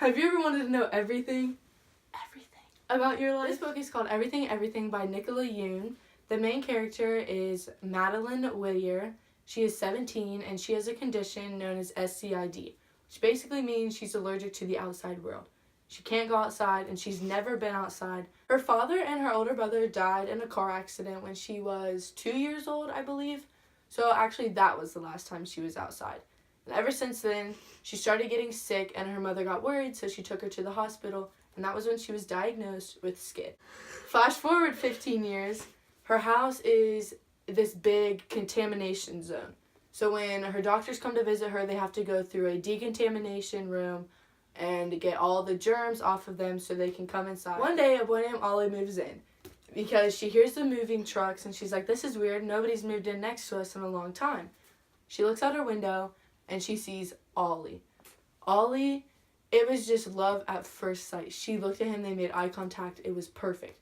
Have you ever wanted to know everything about your life? This book is called Everything, Everything by Nicola Yoon. The main character is Madeline Whittier. She is 17 and she has a condition known as SCID, which basically means she's allergic to the outside world. She can't go outside and she's never been outside. Her father and her older brother died in a car accident when she was 2 years old, I believe. So actually that was the last time she was outside. And ever since then, she started getting sick and her mother got worried, so she took her to the hospital, and that was when she was diagnosed with SCID. Flash forward 15 years, her house is this big contamination zone. So when her doctors come to visit her, they have to go through a decontamination room and get all the germs off of them so they can come inside. One day, a boy named Ollie moves in because she hears the moving trucks and she's like, this is weird, nobody's moved in next to us in a long time. She looks out her window and she sees Ollie. Ollie, it was just love at first sight. She looked at him, they made eye contact, it was perfect.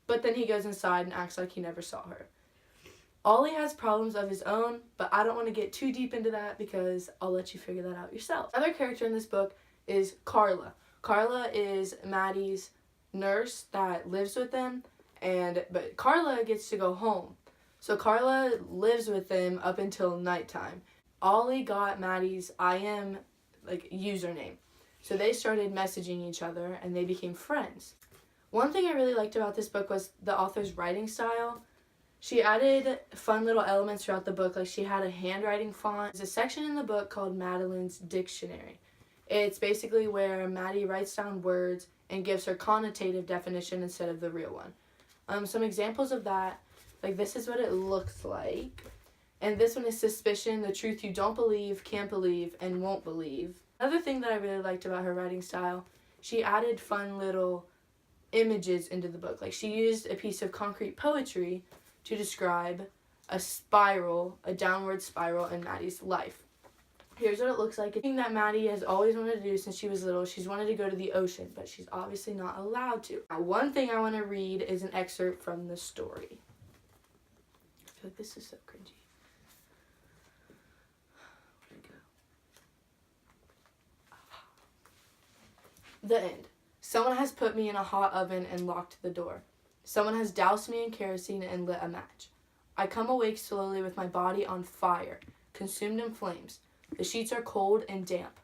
But then he goes inside and acts like he never saw her. Ollie has problems of his own, but I don't want to get too deep into that because I'll let you figure that out yourself. Another character in this book is Carla. Carla is Maddie's nurse that lives with them, but Carla gets to go home. So Carla lives with them up until nighttime. Ollie got Maddie's IM username. So they started messaging each other and they became friends. One thing I really liked about this book was the author's writing style. She added fun little elements throughout the book, like she had a handwriting font. There's a section in the book called Madeline's Dictionary. It's basically where Maddie writes down words and gives her connotative definition instead of the real one. Some examples of that, like this is what it looks like. And this one is suspicion, the truth you don't believe, can't believe, and won't believe. Another thing that I really liked about her writing style, she added fun little images into the book. Like she used a piece of concrete poetry to describe a spiral, a downward spiral in Maddie's life. Here's what it looks like. A thing that Maddie has always wanted to do since she was little. She's wanted to go to the ocean, but she's obviously not allowed to. Now, one thing I want to read is an excerpt from the story. I feel like this is so cringy. Where'd it go? The end. Someone has put me in a hot oven and locked the door. Someone has doused me in kerosene and lit a match. I come awake slowly with my body on fire, consumed in flames. The sheets are cold and damp.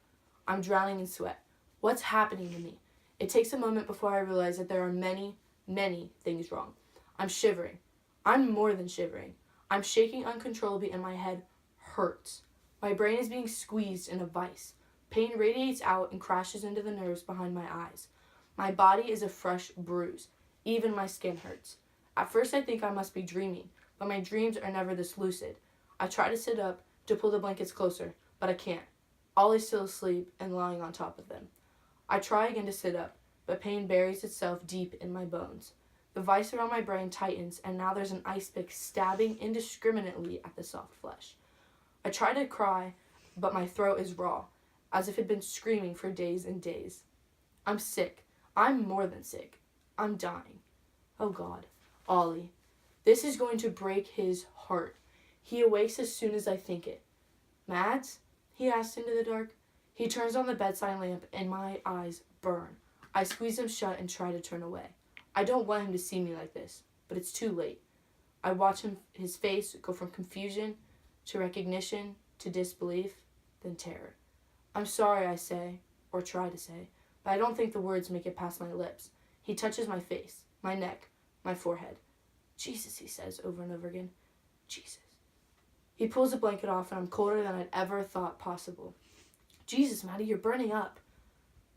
I'm drowning in sweat. What's happening to me? It takes a moment before I realize that there are many, many things wrong. I'm shivering. I'm more than shivering. I'm shaking uncontrollably and my head hurts. My brain is being squeezed in a vice. Pain radiates out and crashes into the nerves behind my eyes. My body is a fresh bruise. Even my skin hurts. At first I think I must be dreaming, but my dreams are never this lucid. I try to sit up, to pull the blankets closer, but I can't. Ollie's still asleep and lying on top of them. I try again to sit up, but pain buries itself deep in my bones. The vice around my brain tightens, and now there's an ice pick stabbing indiscriminately at the soft flesh. I try to cry, but my throat is raw, as if it'd been screaming for days and days. I'm sick. I'm more than sick. I'm dying. Oh God. Ollie. This is going to break his heart. He awakes as soon as I think it. Mads? He asks into the dark. He turns on the bedside lamp and my eyes burn. I squeeze them shut and try to turn away. I don't want him to see me like this, but it's too late. I watch his face go from confusion to recognition to disbelief, then terror. I'm sorry, I say, or try to say, but I don't think the words make it past my lips. He touches my face, my neck, my forehead. Jesus, he says over and over again. Jesus. He pulls the blanket off and I'm colder than I'd ever thought possible. Jesus, Maddie, you're burning up.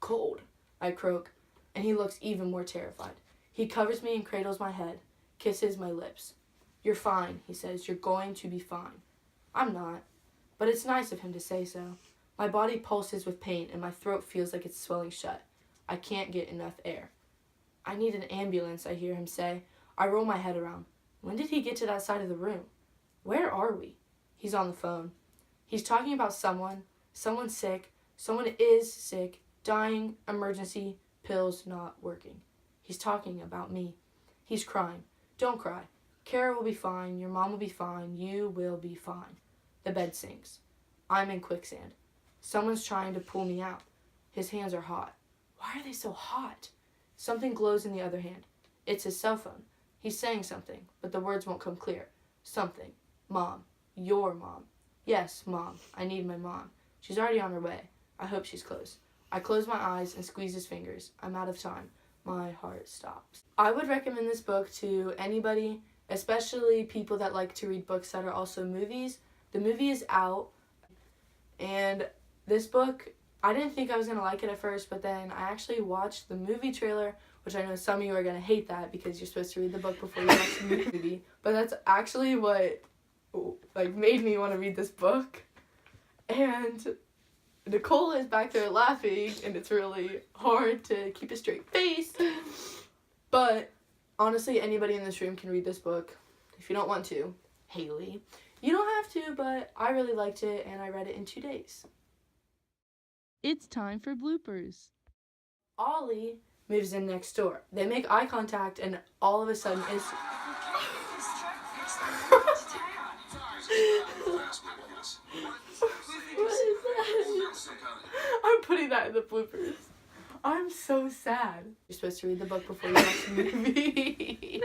Cold, I croak, and he looks even more terrified. He covers me and cradles my head, kisses my lips. You're fine, he says. You're going to be fine. I'm not, but it's nice of him to say so. My body pulses with pain and my throat feels like it's swelling shut. I can't get enough air. I need an ambulance, I hear him say. I roll my head around. When did he get to that side of the room? Where are we? He's on the phone. He's talking about someone sick, someone is sick, dying, emergency, pills not working. He's talking about me. He's crying. Don't cry. Kara will be fine. Your mom will be fine. You will be fine. The bed sinks. I'm in quicksand. Someone's trying to pull me out. His hands are hot. Why are they so hot? Something glows in the other hand. It's his cell phone. He's saying something, but the words won't come clear. Something. Mom. Your mom. Yes, Mom. I need my mom. She's already on her way. I hope she's close. I close my eyes and squeeze his fingers. I'm out of time. My heart stops. I would recommend this book to anybody, especially people that like to read books that are also movies. The movie is out, and this book, I didn't think I was going to like it at first, but then I actually watched the movie trailer, which I know some of you are going to hate that because you're supposed to read the book before you watch the movie. But that's actually what made me want to read this book. And Nicole is back there laughing, and it's really hard to keep a straight face. But honestly, anybody in this room can read this book. If you don't want to, Haley, you don't have to, but I really liked it, and I read it in 2 days. It's time for bloopers. Ollie moves in next door. They make eye contact, and all of a sudden it's... What is that? I'm putting that in the bloopers. I'm so sad. You're supposed to read the book before you watch the movie.